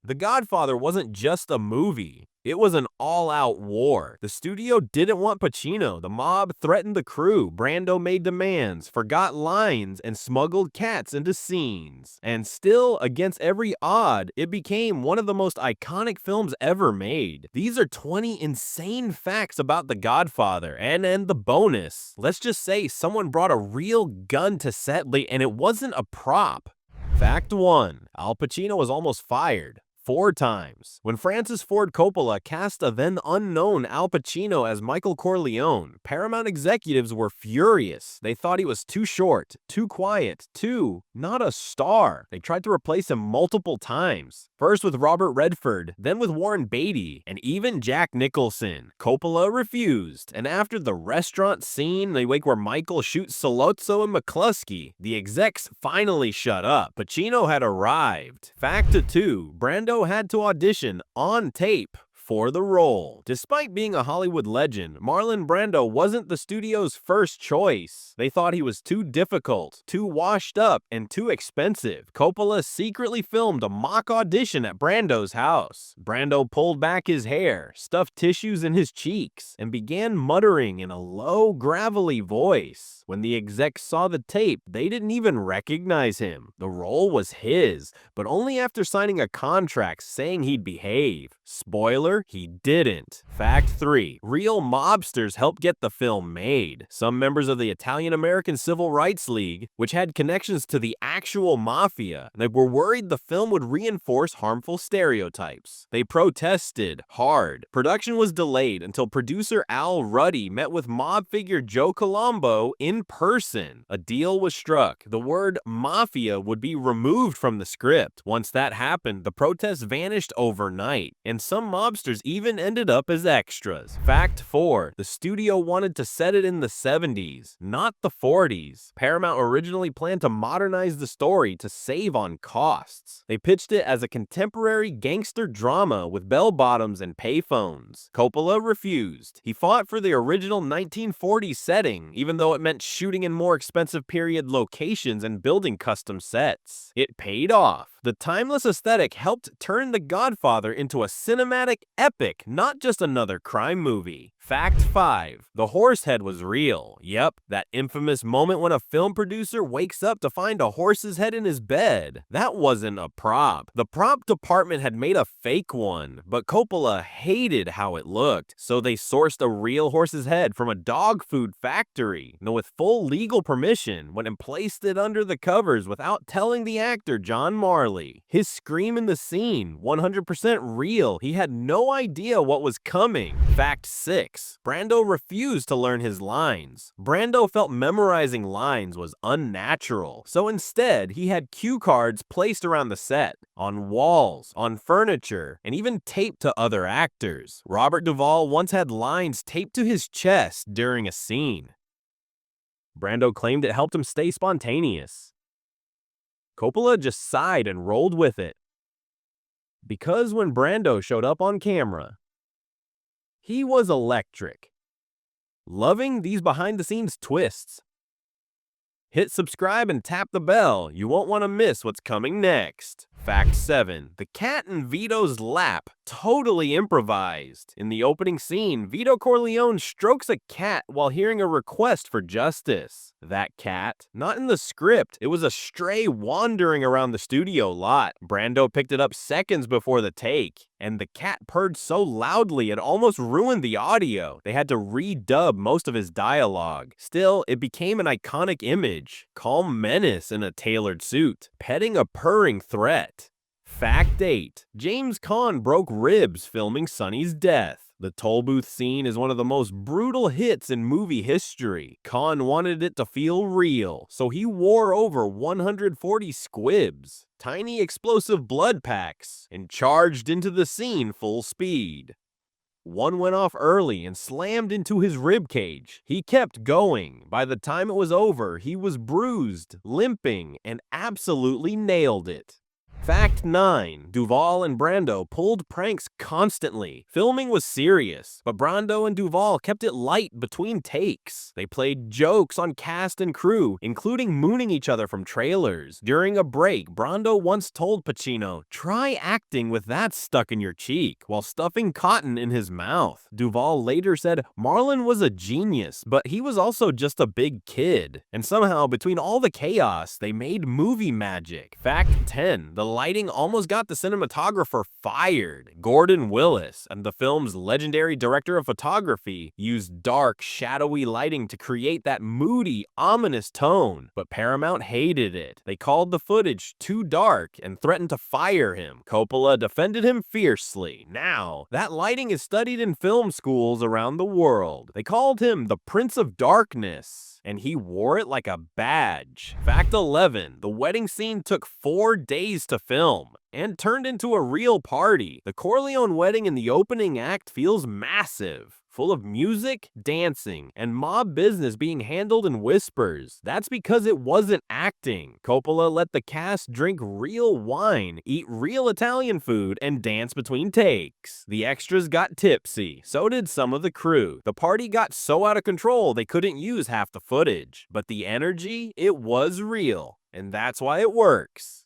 The Godfather wasn't just a movie. It was an all-out war. The studio didn't want Pacino. The mob threatened the crew. Brando made demands, forgot lines, and smuggled cats into scenes. And still, against every odd, it became one of the most iconic films ever made. These are 20 insane facts about The Godfather. And the bonus. Let's just say someone brought a real gun to set and it wasn't a prop. Fact 1. Al Pacino was almost fired 4 times. When Francis Ford Coppola cast a then unknown Al Pacino as Michael Corleone, Paramount executives were furious. They thought he was too short, too quiet, not a star. They tried to replace him multiple times. First with Robert Redford, then with Warren Beatty, and even Jack Nicholson. Coppola refused, and after the restaurant scene, where Michael shoots Sollozzo and McCluskey, the execs finally shut up. Pacino had arrived. Fact 2. Brando had to audition on tape for the role. Despite being a Hollywood legend, Marlon Brando wasn't the studio's first choice. They thought he was too difficult, too washed up, and too expensive. Coppola secretly filmed a mock audition at Brando's house. Brando pulled back his hair, stuffed tissues in his cheeks, and began muttering in a low, gravelly voice. When the execs saw the tape, they didn't even recognize him. The role was his, but only after signing a contract saying he'd behave. Spoiler, he didn't. Fact 3. Real mobsters helped get the film made. Some members of the Italian-American Civil Rights League, which had connections to the actual mafia, they were worried the film would reinforce harmful stereotypes. They protested hard. Production was delayed until producer Al Ruddy met with mob figure Joe Colombo in person. A deal was struck. The word mafia would be removed from the script. Once that happened, the protests vanished overnight, and some mobsters even ended up as extras. Fact 4. The studio wanted to set it in the 70s, not the 40s. Paramount originally planned to modernize the story to save on costs. They pitched it as a contemporary gangster drama with bell-bottoms and payphones. Coppola refused. He fought for the original 1940s setting, even though it meant shooting in more expensive period locations and building custom sets. It paid off. The timeless aesthetic helped turn The Godfather into a cinematic epic, not just another crime movie. Fact 5. The horse head was real. Yep, that infamous moment when a film producer wakes up to find a horse's head in his bed. That wasn't a prop. The prop department had made a fake one, but Coppola hated how it looked, so they sourced a real horse's head from a dog food factory. And with full legal permission, went and placed it under the covers without telling the actor John Marley. His scream in the scene, 100% real. He had no idea what was coming. Fact 6. Brando refused to learn his lines. Brando felt memorizing lines was unnatural, so instead he had cue cards placed around the set, on walls, on furniture, and even taped to other actors. Robert Duvall once had lines taped to his chest during a scene. Brando claimed it helped him stay spontaneous. Coppola just sighed and rolled with it. Because when Brando showed up on camera, he was electric. Loving these behind-the-scenes twists? Hit subscribe and tap the bell. You won't want to miss what's coming next. Fact 7. The cat in Vito's lap, totally improvised. In the opening scene, Vito Corleone strokes a cat while hearing a request for justice. That cat, not in the script, it was a stray wandering around the studio lot. Brando picked it up seconds before the take, and the cat purred so loudly it almost ruined the audio. They had to redub most of his dialogue. Still, it became an iconic image. Calm menace in a tailored suit, petting a purring threat. Fact 8. James Caan broke ribs filming Sonny's death. The toll booth scene is one of the most brutal hits in movie history. Caan wanted it to feel real, so he wore over 140 squibs, tiny explosive blood packs, and charged into the scene full speed. One went off early and slammed into his rib cage. He kept going. By the time it was over, he was bruised, limping, and absolutely nailed it. Fact 9. Duvall and Brando pulled pranks constantly. Filming was serious, but Brando and Duvall kept it light between takes. They played jokes on cast and crew, including mooning each other from trailers. During a break, Brando once told Pacino, "Try acting with that stuck in your cheek," while stuffing cotton in his mouth. Duvall later said Marlon was a genius, but he was also just a big kid. And somehow, between all the chaos, they made movie magic. Fact 10. The lighting almost got the cinematographer fired. Gordon Willis, and the film's legendary director of photography, used dark, shadowy lighting to create that moody, ominous tone, but Paramount hated it. They called the footage too dark and threatened to fire him. Coppola defended him fiercely. Now, that lighting is studied in film schools around the world. They called him the Prince of Darkness, and he wore it like a badge. Fact 11. The wedding scene took 4 days to film and turned into a real party. The Corleone wedding in the opening act feels massive, full of music, dancing, and mob business being handled in whispers. That's because it wasn't acting. Coppola let the cast drink real wine, eat real Italian food, and dance between takes. The extras got tipsy, so did some of the crew. The party got so out of control they couldn't use half the footage. But the energy, it was real, and that's why it works.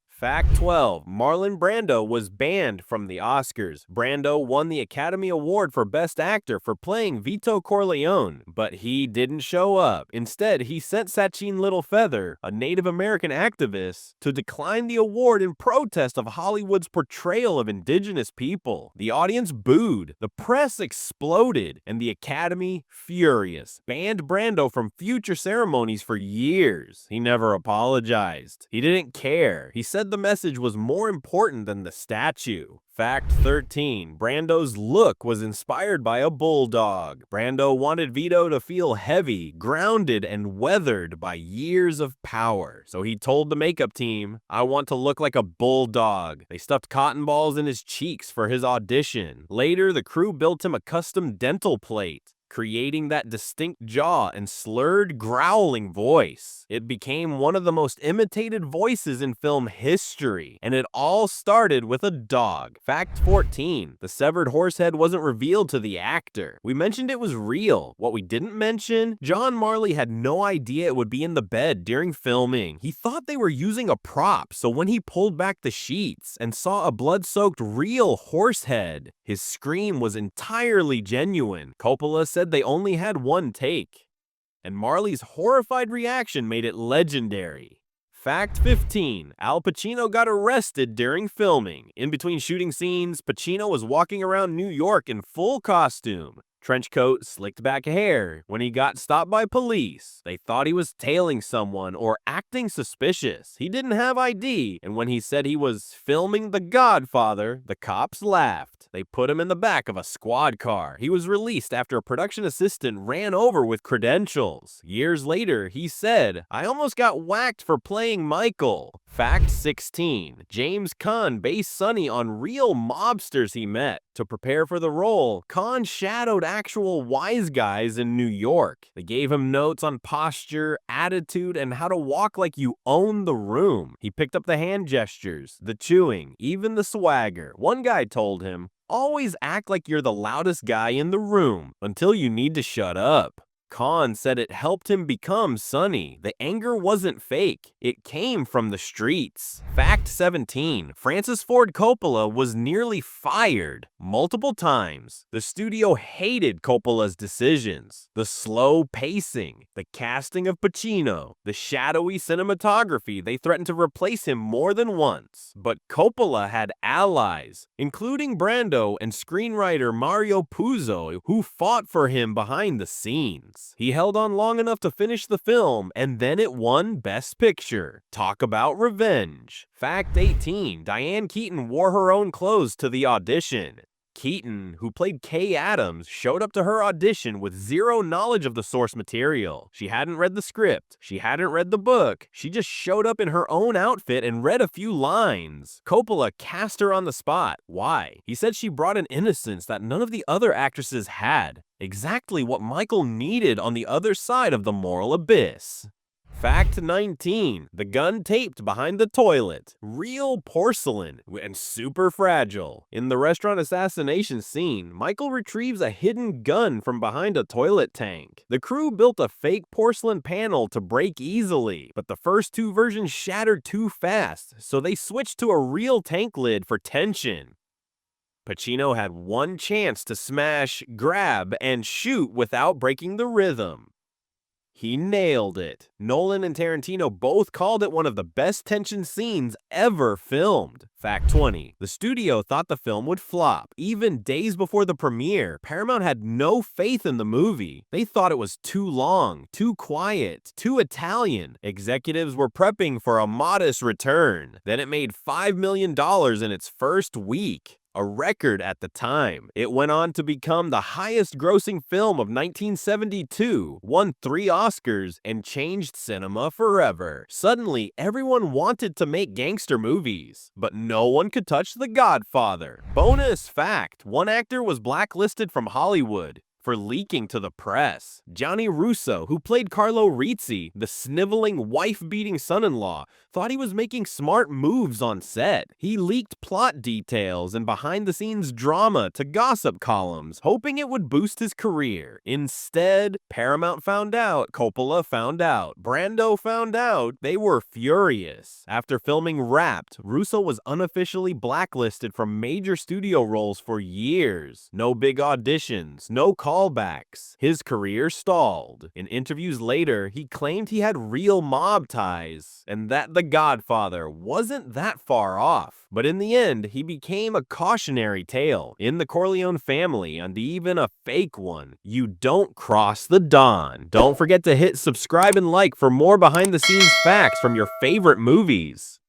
Fact 12. Marlon Brando was banned from the Oscars. Brando won the Academy Award for Best Actor for playing Vito Corleone, but he didn't show up. Instead, he sent Sachin Littlefeather, a Native American activist, to decline the award in protest of Hollywood's portrayal of indigenous people. The audience booed, the press exploded, and the Academy, furious, banned Brando from future ceremonies for years. He never apologized. He didn't care. He said the message was more important than the statue. Fact 13. Brando's look was inspired by a bulldog. Brando wanted Vito to feel heavy, grounded, and weathered by years of power. So he told the makeup team, "I want to look like a bulldog." They stuffed cotton balls in his cheeks for his audition. Later, the crew built him a custom dental plate, creating that distinct jaw and slurred, growling voice. It became one of the most imitated voices in film history, and it all started with a dog. Fact 14. The severed horse head wasn't revealed to the actor. We mentioned it was real. What we didn't mention, John Marley had no idea it would be in the bed during filming. He thought they were using a prop, so when he pulled back the sheets and saw a blood-soaked real horse head, his scream was entirely genuine. Coppola said they only had one take, and Marley's horrified reaction made it legendary. Fact 15. Al Pacino got arrested during filming. In between shooting scenes, Pacino was walking around New York in full costume. Trench coat, slicked back hair. When he got stopped by police, they thought he was tailing someone or acting suspicious. He didn't have ID, and when he said he was filming The Godfather, the cops laughed. They put him in the back of a squad car. He was released after a production assistant ran over with credentials. Years later, he said, "I almost got whacked for playing Michael." Fact 16. James Caan based Sonny on real mobsters he met. To prepare for the role, Caan shadowed actual wise guys in New York. They gave him notes on posture, attitude, and how to walk like you own the room. He picked up the hand gestures, the chewing, even the swagger. One guy told him, "Always act like you're the loudest guy in the room until you need to shut up." Caan said it helped him become Sonny. The anger wasn't fake. It came from the streets. Fact 17. Francis Ford Coppola was nearly fired multiple times. The studio hated Coppola's decisions. The slow pacing, the casting of Pacino, the shadowy cinematography. They threatened to replace him more than once. But Coppola had allies, including Brando and screenwriter Mario Puzo, who fought for him behind the scenes. He held on long enough to finish the film, and then it won Best Picture. Talk about revenge. Fact 18. Diane Keaton wore her own clothes to the audition. Keaton, who played Kay Adams, showed up to her audition with zero knowledge of the source material. She hadn't read the script. She hadn't read the book. She just showed up in her own outfit and read a few lines. Coppola cast her on the spot. Why? He said she brought an innocence that none of the other actresses had. Exactly what Michael needed on the other side of the moral abyss. Fact 19. The gun taped behind the toilet. Real porcelain and super fragile. In the restaurant assassination scene, Michael retrieves a hidden gun from behind a toilet tank. The crew built a fake porcelain panel to break easily, but the first two versions shattered too fast, so they switched to a real tank lid for tension. Pacino had one chance to smash, grab, and shoot without breaking the rhythm. He nailed it. Nolan and Tarantino both called it one of the best tension scenes ever filmed. Fact 20. The studio thought the film would flop. Even days before the premiere, Paramount had no faith in the movie. They thought it was too long, too quiet, too Italian. Executives were prepping for a modest return. Then it made $5 million in its first week, a record at the time. It went on to become the highest-grossing film of 1972, won 3 Oscars, and changed cinema forever. Suddenly, everyone wanted to make gangster movies, but no one could touch The Godfather. Bonus fact, one actor was blacklisted from Hollywood for leaking to the press. Johnny Russo, who played Carlo Rizzi, the sniveling, wife-beating son-in-law, thought he was making smart moves on set. He leaked plot details and behind-the-scenes drama to gossip columns, hoping it would boost his career. Instead, Paramount found out, Coppola found out, Brando found out. They were furious. After filming Wrapped, Russo was unofficially blacklisted from major studio roles for years. No big auditions, no callbacks. His career stalled. In interviews later, he claimed he had real mob ties, and that The Godfather wasn't that far off. But in the end, he became a cautionary tale. In the Corleone family, and even a fake one, you don't cross the Don. Don't forget to hit subscribe and like for more behind-the-scenes facts from your favorite movies.